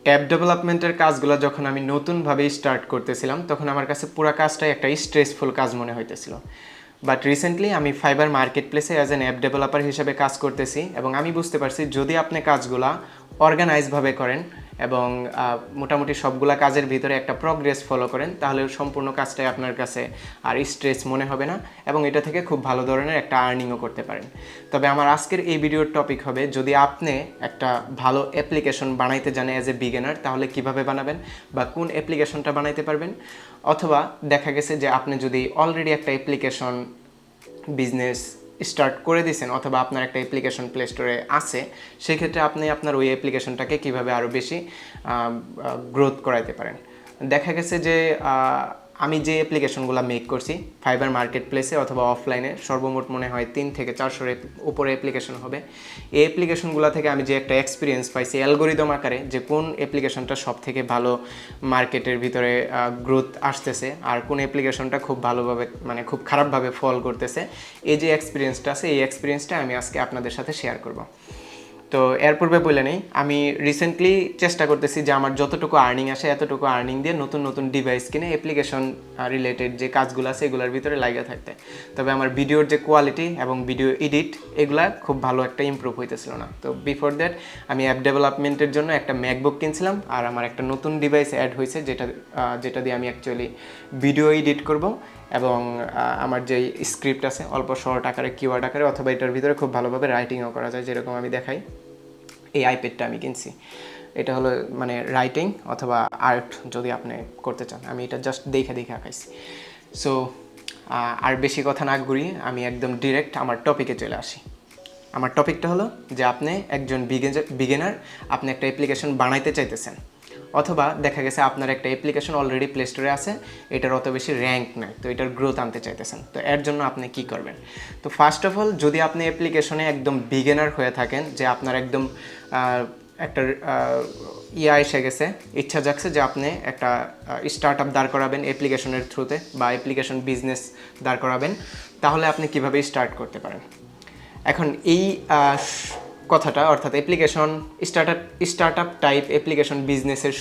App ডেভেলপমেন্টের কাজগুলো যখন আমি নতুনভাবে স্টার্ট করতেছিলাম তখন আমার কাছে পুরো কাজটাই একটা স্ট্রেসফুল কাজ মনে হইতেছিল। বাট রিসেন্টলি আমি ফাইবার মার্কেট প্লেসে অ্যাজ অ্যান অ্যাপ ডেভেলপার হিসেবে কাজ করতেছি এবং আমি বুঝতে পারছি যদি আপনি কাজগুলা অর্গানাইজভাবে করেন এবং মোটামুটি সবগুলা কাজের ভিতরে একটা প্রগ্রেস ফলো করেন তাহলে সম্পূর্ণ কাজটাই আপনার কাছে আর স্ট্রেস মনে হবে না এবং এটা থেকে খুব ভালো ধরনের একটা আর্নিংও করতে পারেন। তবে আমার আজকের এই ভিডিওর টপিক হবে যদি আপনি একটা ভালো অ্যাপ্লিকেশন বানাইতে জানেন অ্যাজ এ বিগিনার তাহলে কিভাবে বানাবেন বা কোন অ্যাপ্লিকেশনটা বানাইতে পারবেন, অথবা দেখা গেছে যে আপনি যদি অলরেডি একটা অ্যাপ্লিকেশন বিজনেস স্টার্ট করে দিয়েছেন অথবা আপনার একটা অ্যাপ্লিকেশন প্লে স্টোরে আছে, সেক্ষেত্রে আপনি আপনার ওই অ্যাপ্লিকেশনটাকে কীভাবে আরও বেশি গ্রোথ করাইতে পারেন। দেখা গেছে যে আমি যে অ্যাপ্লিকেশনগুলো মেক করছি ফাইবার মার্কেট প্লেসে অথবা অফলাইনে সর্বমোট মনে হয় 300 থেকে 400 উপরে অ্যাপ্লিকেশন হবে। এই অ্যাপ্লিকেশনগুলো থেকে আমি যে একটা এক্সপিরিয়েন্স পাইছি অ্যালগোরিদম আকারে যে কোন অ্যাপ্লিকেশনটা সব থেকে ভালো মার্কেটের ভিতরে গ্রোথ আসতেছে আর কোন অ্যাপ্লিকেশনটা খুব ভালোভাবে মানে খুব খারাপভাবে ফল করতেছে, এই যে এক্সপিরিয়েন্সটা আছে এই এক্সপিরিয়েন্সটা আমি আজকে আপনাদের সাথে শেয়ার করব। তো এর পূর্বে বলে নেই, আমি রিসেন্টলি চেষ্টা করতেছি যে আমার যতটুকু আর্নিং আসে এতটুকু আর্নিং দিয়ে নতুন নতুন ডিভাইস কিনে অ্যাপ্লিকেশন রিলেটেড যে কাজগুলো আছে এগুলোর ভিতরে লাগিয়ে থাকতে। তবে আমার ভিডিওর যে কোয়ালিটি এবং ভিডিও এডিট এগুলা খুব ভালো একটা ইমপ্রুভ হইতেছিল না। তো বিফোর দ্যাট আমি অ্যাপ ডেভেলপমেন্টের জন্য একটা ম্যাকবুক কিনছিলাম আর আমার একটা নতুন ডিভাইস অ্যাড হয়েছে যেটা দিয়ে আমি অ্যাকচুয়ালি ভিডিও এডিট করব এবং আমার যে স্ক্রিপ্ট আছে অল্প শর্ট আকারে কিওয়ার্ড আকারে অথবা এটার ভিতরে খুব ভালোভাবে রাইটিংও করা যায়, যেরকম আমি দেখাই। এই আইপ্যাডটা আমি কিনছি, এটা হলো মানে রাইটিং অথবা আর্ট যদি আপনি করতে চান, আমি এটা জাস্ট দেখে আঁকাইছি। সো আর বেশি কথা না ঘুরিয়ে আমি একদম ডিরেক্ট আমার টপিকে চলে আসি। আমার টপিকটা হলো যে আপনি একজন বিগিনার, আপনি একটা অ্যাপ্লিকেশন বানাইতে চাইতেছেন অথবা দেখা গেছে আপনার একটা অ্যাপ্লিকেশন অলরেডি প্লে স্টোরে আছে, এটার অত বেশি র্যাঙ্ক নাই, তো এটার গ্রোথ আনতে চাইতেছেন। তো এর জন্য আপনি কি করবেন? তো ফার্স্ট অফ অল যদি আপনি অ্যাপ্লিকেশনে একদম বিগিনার হয়ে থাকেন, যে আপনার একদম একটা এসে গেছে, ইচ্ছা জাগছে যে আপনি একটা স্টার্ট আপ দাঁড় করাবেন অ্যাপ্লিকেশনের থ্রুতে বা অ্যাপ্লিকেশন বিজনেস দাঁড় করাবেন, তাহলে আপনি কীভাবে স্টার্ট করতে পারেন। এখন এই কথাটা অর্থাৎ application start up type application বিজনেসের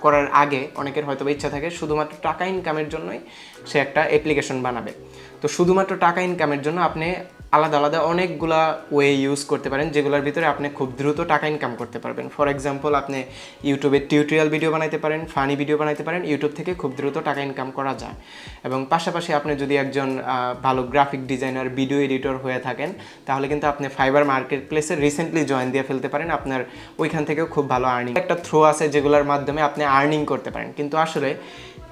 করার আগে অনেকের হয়তো ইচ্ছা থাকে শুধুমাত্র টাকা ইনকামের জন্যই সে একটা অ্যাপ্লিকেশন বানাবে। তো শুধুমাত্র টাকা ইনকামের জন্য আপনি আলাদা আলাদা অনেকগুলা ওয়ে ইউজ করতে পারেন, যেগুলোর ভিতরে আপনি খুব দ্রুত টাকা ইনকাম করতে পারবেন। ফর এক্সাম্পল, আপনি ইউটিউবে টিউটোরিয়াল ভিডিও বানাইতে পারেন, ফানি ভিডিও বানাইতে পারেন, ইউটিউব থেকে খুব দ্রুত টাকা ইনকাম করা যায়। এবং পাশাপাশি আপনি যদি একজন ভালো গ্রাফিক ডিজাইনার, ভিডিও এডিটর হয়ে থাকেন, তাহলে কিন্তু আপনি ফাইবার মার্কেট প্লেসে রিসেন্টলি জয়েন দিয়ে ফেলতে পারেন, আপনার ওইখান থেকেও খুব ভালো আর্নিং একটা থ্রো আছে যেগুলোর মাধ্যমে আপনি আর্নিং করতে পারেন। কিন্তু আসলে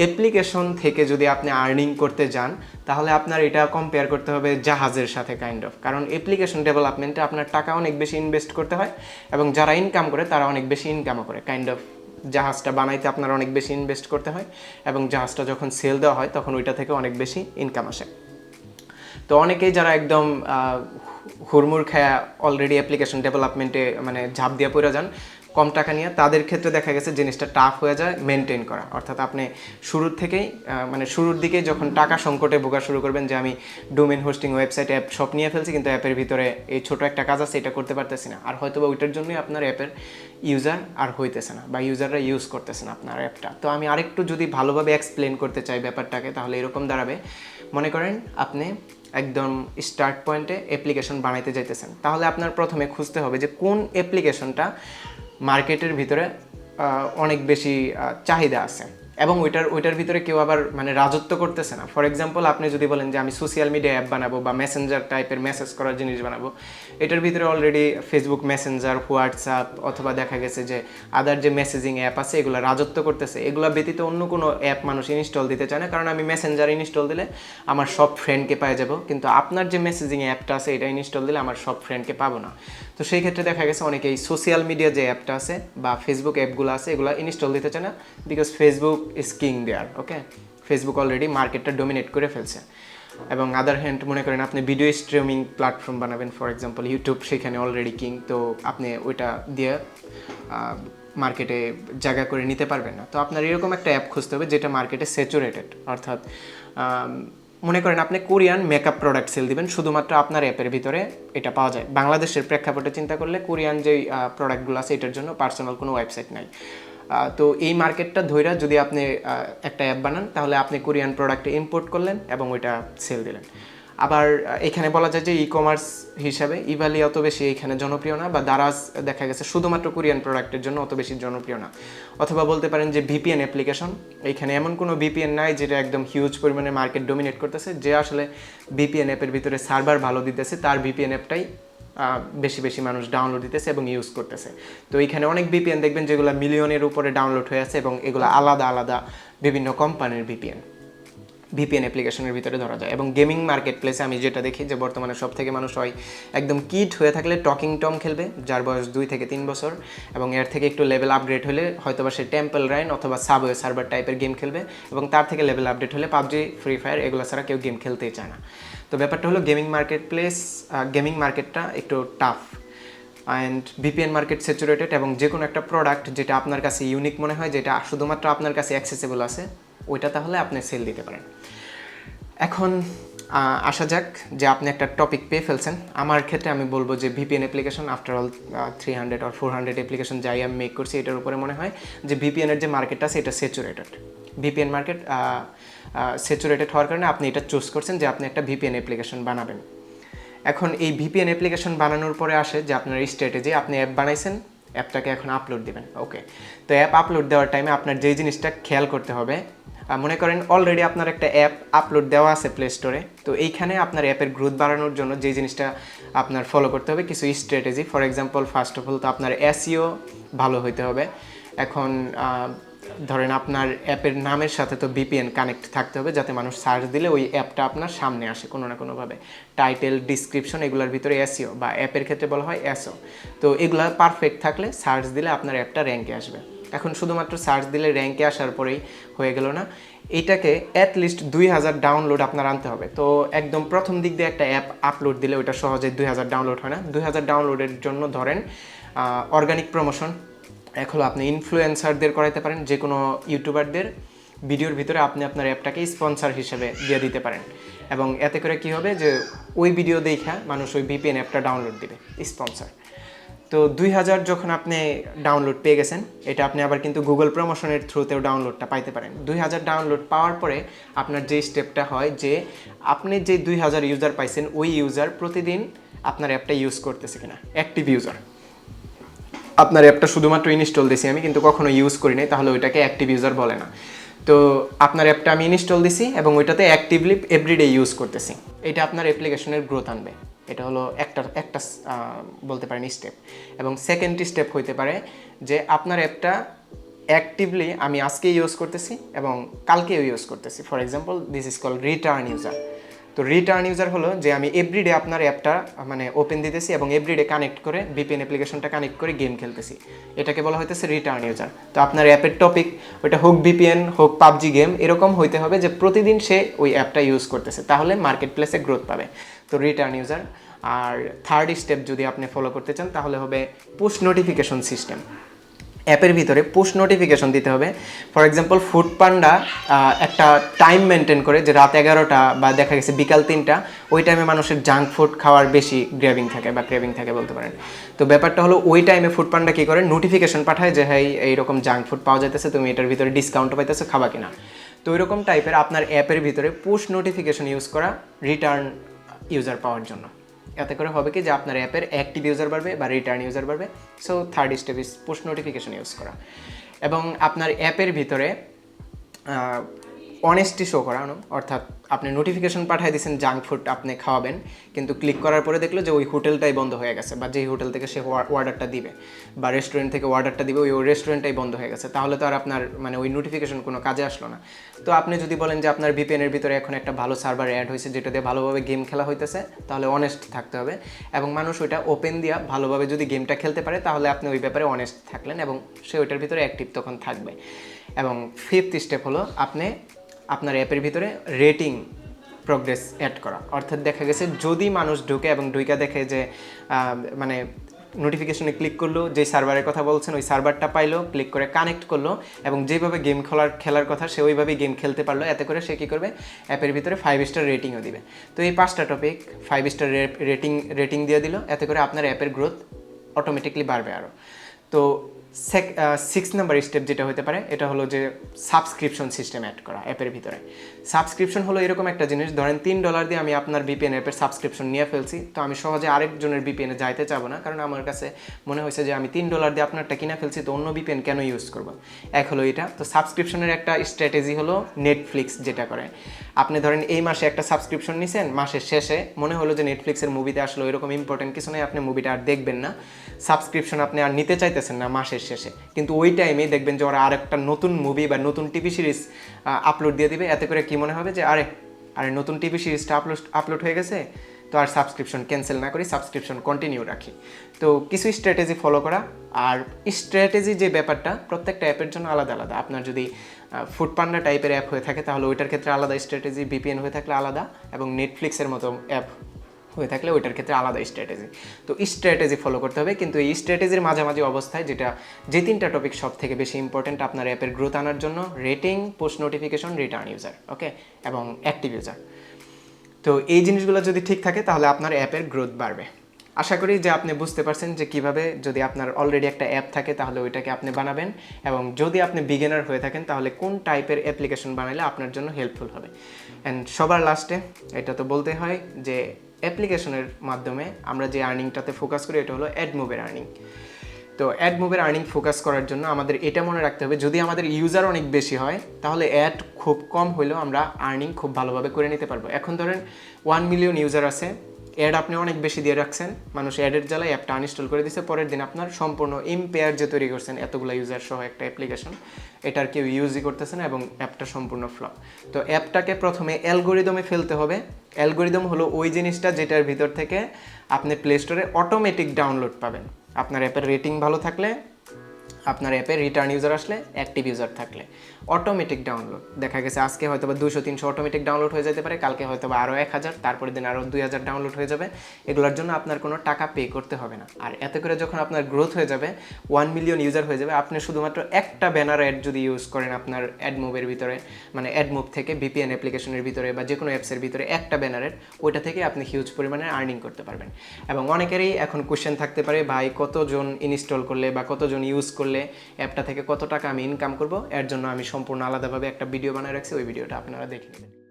অ্যাপ্লিকেশন থেকে যদি আপনি আর্নিং করতে যান তাহলে আপনার এটা কম্পেয়ার করতে হবে জাহাজের সাথে কাইন্ড অফ, কারণ অ্যাপ্লিকেশন ডেভেলপমেন্টে আপনার টাকা অনেক বেশি ইনভেস্ট করতে হয় এবং যারা ইনকাম করে তারা অনেক বেশি ইনকামও করে। কাইন্ড অফ জাহাজটা বানাইতে আপনার অনেক বেশি ইনভেস্ট করতে হয় এবং জাহাজটা যখন সেল দেওয়া হয় তখন ওইটা থেকে অনেক বেশি ইনকাম আসে। তো অনেকেই যারা একদম হুড়মুড় খায়া অলরেডি অ্যাপ্লিকেশন ডেভেলপমেন্টে মানে ঝাঁপ দিয়ে পড়ে যান কম টাকা নিয়ে, তাদের ক্ষেত্রে দেখা গেছে জিনিসটা টাফ হয়ে যায় মেনটেন করা। অর্থাৎ আপনি শুরুর দিকেই যখন টাকা সংকটে ভোগা শুরু করবেন যে আমি ডোমেন হোস্টিং, ওয়েবসাইট, অ্যাপ সব নিয়ে ফেলছি কিন্তু অ্যাপের ভিতরে এই ছোটো একটা কাজ আছে এটা করতে পারতেছি না, আর হয়তো বা ওইটার জন্যই আপনার অ্যাপের ইউজার আর হইতেছে না বা ইউজাররা ইউজ করতেছে না আপনার অ্যাপটা। তো আমি আরেকটু যদি ভালোভাবে এক্সপ্লেন করতে চাই ব্যাপারটাকে তাহলে এরকম দাঁড়াবে, মনে করেন আপনি একদম স্টার্ট পয়েন্টে অ্যাপ্লিকেশন বানাইতে যাইতেছেন, তাহলে আপনার প্রথমে খুঁজতে হবে যে কোন অ্যাপ্লিকেশনটা মার্কেটের ভিতরে অনেক বেশি চাহিদা আছে এবং ওইটার ভিতরে কেউ আবার মানে রাজত্ব করতেছে না। ফর এক্সাম্পল, আপনি যদি বলেন যে আমি সোশ্যাল মিডিয়া অ্যাপ বানাবো বা মেসেঞ্জার টাইপের মেসেজ করার জিনিস বানাবো, এটার ভিতরে অলরেডি ফেসবুক মেসেঞ্জার, হোয়াটসঅ্যাপ অথবা দেখা গেছে যে আদার যে মেসেজিং অ্যাপ আছে এগুলো রাজত্ব করতেছে, এগুলো ব্যতীত অন্য কোনো অ্যাপ মানুষ ইনস্টল দিতে চায় না, কারণ আমি মেসেঞ্জার ইনস্টল দিলে আমার সব ফ্রেন্ডকে পেয়ে যাব, কিন্তু আপনার যে মেসেজিং অ্যাপটা আছে এটা ইনস্টল দিলে আমার সব ফ্রেন্ডকে পাবো না। তো সেই ক্ষেত্রে দেখা গেছে অনেকে এই সোশ্যাল মিডিয়া যে অ্যাপটা আছে বা ফেসবুক অ্যাপগুলো আছে এগুলো ইনস্টল দিতে চায় না, because Facebook is king there. Okay, Facebook already মার্কেটটা ডোমিনেট করে ফেলছে। এবং আদার হ্যান্ড মনে করেন আপনি ভিডিও স্ট্রিমিং প্ল্যাটফর্ম বানাবেন, ফর এক্সাম্পল ইউটিউব, সেখানে অলরেডি কিং, তো আপনি ওইটা দিয়ে মার্কেটে জায়গা করে নিতে পারবেন না। তো আপনার এরকম একটা অ্যাপ খুঁজতে হবে যেটা মার্কেটে স্যাচুরেটেড, অর্থাৎ মনে করেন আপনি কোরিয়ান মেকআপ প্রোডাক্ট সেল দিবেন, শুধুমাত্র আপনার অ্যাপের ভিতরে এটা পাওয়া যায়। বাংলাদেশের প্রেক্ষাপটে চিন্তা করলে কোরিয়ান যেই প্রোডাক্টগুলো আছে এটার জন্য পার্সোনাল কোনো ওয়েবসাইট নাই। তো এই মার্কেটটা ধইরা যদি আপনি একটা অ্যাপ বানান, তাহলে আপনি কোরিয়ান প্রোডাক্টে ইম্পোর্ট করলেন এবং ওইটা সেল দিলেন। আবার এখানে বলা যায় যে ই কমার্স হিসাবে ইভালি অত বেশি এখানে জনপ্রিয় না, বা দারাজ দেখা গেছে শুধুমাত্র কোরিয়ান প্রোডাক্টের জন্য অত বেশি জনপ্রিয় না। অথবা বলতে পারেন যে ভিপিএন অ্যাপ্লিকেশন, এইখানে এমন কোনো ভিপিএন নাই যেটা একদম হিউজ পরিমাণে মার্কেট ডোমিনেট করতেছে, যে আসলে ভিপিএন অ্যাপের ভিতরে সার্ভার ভালো দিতেছে, তার ভিপিএন অ্যাপটাই বেশি বেশি মানুষ ডাউনলোড দিতেছে এবং ইউজ করতেছে। তো এইখানে অনেক ভিপিএন দেখবেন যেগুলো মিলিয়নের উপরে ডাউনলোড হয়ে আছে এবং এগুলো আলাদা আলাদা বিভিন্ন কোম্পানির ভিপিএন অ্যাপ্লিকেশনের ভিতরে ধরা যায়। এবং গেমিং মার্কেট প্লেসে আমি যেটা দেখি যে বর্তমানে সব থেকে মানুষ হয় একদম কিড হয়ে থাকলে টকিং টম খেলবে, যার বয়স 2 থেকে 3 বছর, এবং এর থেকে একটু লেভেল আপগ্রেড হলে হয়তোবা সে টেম্পল রাইন অথবা সাবওয়ে সার্ভার টাইপের গেম খেলবে, এবং তার থেকে লেভেল আপডেট হলে পাবজি, ফ্রি ফায়ার এগুলো ছাড়া কেউ গেম খেলতেই চায় না। তো ব্যাপারটা হলো গেমিং মার্কেটটা একটু tough, and VPN market saturated, এবং যে কোনো একটা প্রোডাক্ট যেটা আপনার কাছে ইউনিক মনে হয়, যেটা শুধুমাত্র আপনার কাছে অ্যাক্সেসেবল আছে, ওইটা তাহলে আপনি সেল দিতে পারেন। এখন আসা যাক যে আপনি একটা টপিক পেয়ে ফেলছেন। আমার ক্ষেত্রে আমি বলবো যে VPN application, after all 300 or 400 application যাই আমি মেক করছি, এটার উপরে মনে হয় যে ভিপিএনের যে মার্কেটটা আছে এটা স্যাচুরেটেড। ভিপিএন মার্কেট স্যাচুরেটেড হওয়ার কারণে আপনি এটা চুজ করছেন যে আপনি একটা ভিপিএন অ্যাপ্লিকেশন বানাবেন। এখন এই ভিপিএন অ্যাপ্লিকেশন বানানোর পরে আসে যে আপনার স্ট্র্যাটেজি, আপনি অ্যাপ বানাইছেন, অ্যাপটাকে এখন আপলোড দেবেন। ওকে, তো অ্যাপ আপলোড দেওয়ার টাইমে আপনার যেই জিনিসটা খেয়াল করতে হবে, মনে করেন অলরেডি আপনার একটা অ্যাপ আপলোড দেওয়া আছে প্লে স্টোরে, তো এইখানে আপনার অ্যাপের গ্রোথ বাড়ানোর জন্য যেই জিনিসটা আপনার ফলো করতে হবে কিছু strategy. For example, first of all তো আপনার এসইও ভালো হইতে হবে। এখন ধরেন আপনার অ্যাপের নামের সাথে তো ভিপিএন কানেক্ট থাকতে হবে, যাতে মানুষ সার্চ দিলে ওই অ্যাপটা আপনার সামনে আসে কোনো না কোনোভাবে। টাইটেল, ডিসক্রিপশন এগুলোর ভিতরে এসইও, বা অ্যাপের ক্ষেত্রে বলা হয় এসও। তো এগুলো পারফেক্ট থাকলে সার্চ দিলে আপনার অ্যাপটা র্যাঙ্কে আসবে। এখন শুধুমাত্র সার্চ দিলে র্যাঙ্কে আসার পরেই হয়ে গেল না, এটাকে অ্যাটলিস্ট 2000 ডাউনলোড আপনার আনতে হবে। তো একদম প্রথম দিক দিয়ে একটা অ্যাপ আপলোড দিলে ওইটা সহজে 2000 ডাউনলোড হয় না। 2000 ডাউনলোডের জন্য ধরেন অর্গানিক প্রমোশন, এখন আপনি ইনফ্লুয়েন্সারদের করাইতে পারেন, যে কোনো ইউটিউবারদের ভিডিওর ভিতরে আপনি আপনার অ্যাপটাকে স্পন্সর হিসেবে দিয়ে দিতে পারেন, এবং এতে করে কি হবে যে ওই ভিডিও দেখা মানুষ ওই ভিপিএন অ্যাপটা ডাউনলোড দিবে স্পন্সর। তো 2000 যখন আপনি ডাউনলোড পেয়ে গেছেন, এটা আপনি আবার কিন্তু গুগল প্রমোশনের থ্রুতেও ডাউনলোডটা পাইতে পারেন। 2000 ডাউনলোড পাওয়ার পরে আপনার যেই স্টেপটা হয় যে আপনি যে 2000 ইউজার পাইছেন, ওই ইউজার প্রতিদিন আপনার অ্যাপটা ইউজ করতেছে কিনা, অ্যাক্টিভ ইউজার। আপনার অ্যাপটা শুধুমাত্র ইনস্টল দিছি আমি, কিন্তু কখনো ইউজ করি নাই, তাহলে ওইটাকে অ্যাক্টিভ ইউজার বলে না। তো আপনার অ্যাপটা আমি ইনস্টল দিছি এবং ওইটাতে অ্যাক্টিভলি এভরিডে ইউজ করতেছি, এটা আপনার অ্যাপ্লিকেশনের গ্রোথ আনবে। এটা হলো একটা বলতে পারেন স্টেপ। এবং সেকেন্ড স্টেপ হইতে পারে যে আপনার অ্যাপটা অ্যাক্টিভলি আমি আজকে ইউজ করতেছি এবং কালকেও ইউজ করতেছি। For example, this is called return user. তো রিটার্ন ইউজার হলো যে আমি এভরিডে আপনার অ্যাপটা মানে ওপেন দিতেছি এবং এভরিডে কানেক্ট করে ভিপিএন অ্যাপ্লিকেশনটা কানেক্ট করে গেম খেলতেছি, এটাকে বলা হইতেছে রিটার্ন ইউজার। তো আপনার অ্যাপের টপিক ওইটা হোক ভিপিএন, হোক পাবজি গেম, এরকম হইতে হবে যে প্রতিদিন সে ওই অ্যাপটা ইউজ করতেছে, তাহলে মার্কেট প্লেসে গ্রোথ পাবে। তো রিটার্ন ইউজার। আর থার্ড স্টেপ যদি আপনি ফলো করতে চান তাহলে হবে পুশ নোটিফিকেশন সিস্টেম। অ্যাপের ভিতরে পুশ নোটিফিকেশন দিতে হবে। ফর এক্সাম্পল, ফুড পান্ডা একটা টাইম মেনটেন করে যে রাত 11টা বা দেখা গেছে বিকাল 3টা, ওই টাইমে মানুষের জাঙ্ক ফুড খাওয়ার বেশি গ্র্যাভিং থাকে বা ক্রেভিং থাকে বলতে পারেন। তো ব্যাপারটা হলো ওই টাইমে ফুড পান্ডা কী করে, নোটিফিকেশন পাঠায় যে হ্যাঁ এইরকম জাঙ্ক ফুড পাওয়া যাইতেছে, তুমি এটার ভিতরে ডিসকাউন্টও পাইতেছো, খাবা কিনা। তো ওইরকম টাইপের আপনার অ্যাপের ভিতরে পুশ নোটিফিকেশন ইউজ করা রিটার্ন ইউজার পাওয়ার জন্য। এতে করে হবে কি যে আপনার অ্যাপের অ্যাক্টিভ ইউজার বাড়বে বা রিটার্ন ইউজার বাড়বে। So third step is push notification use করা। এবং আপনার অ্যাপের ভিতরে অনেস্টি শো করানো, অর্থাৎ আপনি নোটিফিকেশন পাঠিয়ে দিয়েছেন জাঙ্ক ফুড আপনি খাওয়াবেন, কিন্তু ক্লিক করার পরে দেখলো যে ওই হোটেলটাই বন্ধ হয়ে গেছে, বা যেই হোটেল থেকে সে অর্ডারটা দিবে বা রেস্টুরেন্ট থেকে অর্ডারটা দিবে ওই রেস্টুরেন্টটাই বন্ধ হয়ে গেছে, তাহলে তো আর আপনার মানে ওই নোটিফিকেশন কোনো কাজে আসলো না। তো আপনি যদি বলেন যে আপনার ভিপিএনের ভিতরে এখন একটা ভালো সার্ভার অ্যাড হয়েছে যেটা দিয়ে ভালোভাবে গেম খেলা হইতেছে, তাহলে অনেস্ট থাকতে হবে, এবং মানুষ ওইটা ওপেন দিয়া ভালোভাবে যদি গেমটা খেলতে পারে তাহলে আপনি ওই ব্যাপারে অনেস্ট থাকলেন এবং সে ওইটার ভিতরে অ্যাক্টিভ তখন থাকবে। এবং ফিফথ স্টেপ হলো আপনি আপনার অ্যাপের ভিতরে রেটিং প্রোগ্রেস অ্যাড করা। অর্থাৎ দেখা গেছে যদি মানুষ ঢুকে এবং ঢুইকা দেখে যে মানে নোটিফিকেশনে ক্লিক করলো, যে সার্ভারের কথা বলছেন ওই সার্ভারটা পাইলো, ক্লিক করে কানেক্ট করলো এবং যেভাবে গেম খেলার কথা সে ওইভাবেই গেম খেলতে পারলো। এতে করে সে কী করবে, অ্যাপের ভিতরে 5 স্টার রেটিংও দিবে। তো এই 5টা টপিক 5 স্টার রেটিং দিয়ে দিল, এতে করে আপনার অ্যাপের গ্রোথ অটোমেটিকলি বাড়বে আরও। তো 6 নাম্বার স্টেপ যেটা হতে পারে এটা হলো যে সাবস্ক্রিপশন সিস্টেম অ্যাড করা অ্যাপের ভিতরে। সাবস্ক্রিপশন হলো এরকম একটা জিনিস, ধরেন $3 দিয়ে আমি আপনার ভিপিএন অ্যাপের সাবস্ক্রিপশন নিয়ে ফেলছি, তো আমি সহজে আরেকজনের ভিপিএনে যাইতে চাবো না, কারণ আমার কাছে মনে হয়েছে যে আমি $3 দিয়ে আপনারটা কিনে ফেলছি, তো অন্য ভিপিএন কেন ইউজ করবো। এক হলো এটা। তো সাবস্ক্রিপশনের একটা স্ট্র্যাটেজি হলো নেটফ্লিক্স যেটা করে, আপনি ধরেন এই মাসে একটা সাবস্ক্রিপশন নিছেন, মাসের শেষে মনে হলো যে নেটফ্লিক্সের মুভিতে আসলে এরকম ইম্পর্টেন্ট কিছু নেই, আপনি মুভিটা আর দেখবেন না, সাবস্ক্রিপশন আপনি আর নিতে চাইতেছেন না মাসের শেষে, কিন্তু ওই টাইমেই দেখবেন যে ওরা আরেকটা নতুন মুভি বা নতুন টিভি সিরিজ আপলোড দিয়ে দিবে। এতে করে কি মনে হবে যে আরে নতুন টিভি সিরিজটা আপলোড হয়ে গেছে, তো আর সাবস্ক্রিপশন ক্যান্সেল না করি, সাবস্ক্রিপশন কন্টিনিউ রাখি। তো কিছু স্ট্র্যাটেজি ফলো করা। আর স্ট্র্যাটেজি যে ব্যাপারটা প্রত্যেকটা অ্যাপের জন্য আলাদা আলাদা। আপনার যদি ফুডপান্ডা টাইপের অ্যাপ হয়ে থাকে তাহলে ওইটার ক্ষেত্রে আলাদা স্ট্র্যাটেজি, ভিপিএন হয়ে থাকলে আলাদা, এবং নেটফ্লিক্সের মতো অ্যাপ হয়ে থাকলে ওইটার ক্ষেত্রে আলাদা স্ট্র্যাটেজি। তো স্ট্র্যাটেজি ফলো করতে হবে, কিন্তু এই স্ট্র্যাটেজির মাঝামাঝি অবস্থায় যে 3টা টপিক সব থেকে বেশি ইম্পর্টেন্ট আপনার অ্যাপের গ্রোথ আনার জন্য: rating, post notification, return user, okay, এবং অ্যাক্টিভ ইউজার। তো এই জিনিসগুলো যদি ঠিক থাকে তাহলে আপনার অ্যাপের গ্রোথ বাড়বে। আশা করি যে আপনি বুঝতে পারছেন যে কিভাবে, যদি আপনার অলরেডি একটা অ্যাপ থাকে তাহলে ওইটাকে আপনি বানাবেন, এবং যদি আপনি বিগিনার হয়ে থাকেন তাহলে কোন টাইপের অ্যাপ্লিকেশন বানালে আপনার জন্য হেল্পফুল হবে। অ্যান্ড সবার লাস্টে এটা তো বলতে হয় যে অ্যাপ্লিকেশনের মাধ্যমে আমরা যে আর্নিংটাতে ফোকাস করি এটা হলো অ্যাডমোবের আর্নিং। তো অ্যাডমোবের আর্নিং ফোকাস করার জন্য আমাদের এটা মনে রাখতে হবে, যদি আমাদের ইউজার অনেক বেশি হয় তাহলে অ্যাড খুব কম হলেও আমরা আর্নিং খুব ভালোভাবে করে নিতে পারবো। এখন ধরেন 1 মিলিয়ন ইউজার আছে, অ্যাড আপনি অনেক বেশি দিয়ে রাখছেন, মানুষ অ্যাডের জ্বালায় অ্যাপটা আনইনস্টল করে দিচ্ছে, পরের দিন আপনার সম্পূর্ণ ইম্পেয়ার যে তৈরি করছেন এতগুলো ইউজার সহ একটা অ্যাপ্লিকেশন, এটার কেউ ইউজই করতেছে না এবং অ্যাপটা সম্পূর্ণ ফ্লপ। তো অ্যাপটাকে প্রথমে অ্যালগোরিদমে ফেলতে হবে। অ্যালগোরিদম হলো ওই জিনিসটা যেটার ভিতর থেকে আপনি প্লে স্টোরে অটোমেটিক ডাউনলোড পাবেন। আপনার অ্যাপের রেটিং ভালো থাকলে, আপনার অ্যাপে রিটার্ন ইউজার আসলে, অ্যাক্টিভ ইউজার থাকলে অটোমেটিক ডাউনলোড। দেখা গেছে আজকে হয়তো বা 200-300 অটোমেটিক ডাউনলোড হয়ে যেতে পারে, কালকে হয়তো বা আরও 1000, তারপরের দিন আরও 2000 ডাউনলোড হয়ে যাবে। এগুলোর জন্য আপনার কোনো টাকা পে করতে হবে না। আর এতে করে যখন আপনার গ্রোথ হয়ে যাবে, 1 মিলিয়ন ইউজার হয়ে যাবে, আপনি শুধুমাত্র একটা ব্যানার অ্যাড যদি ইউজ করেন আপনার অ্যাডমোবের ভিতরে, মানে অ্যাডমোব থেকে ভিপিএন অ্যাপ্লিকেশনের ভিতরে বা যে কোনো অ্যাপসের ভিতরে একটা ব্যানারের, ওইটা থেকে আপনি হিউজ পরিমাণে আর্নিং করতে পারবেন। এবং অনেকেরই এখন কোশ্চেন থাকতে পারে, ভাই কতজন ইনস্টল করলে বা কতজন ইউজ করলে অ্যাপটা থেকে কত টাকা আমি ইনকাম করব, এর জন্য আমি সম্পূর্ণ আলাদাভাবে একটা ভিডিও বানিয়ে রাখছি, ওই ভিডিওটা আপনারা দেখে নেবেন।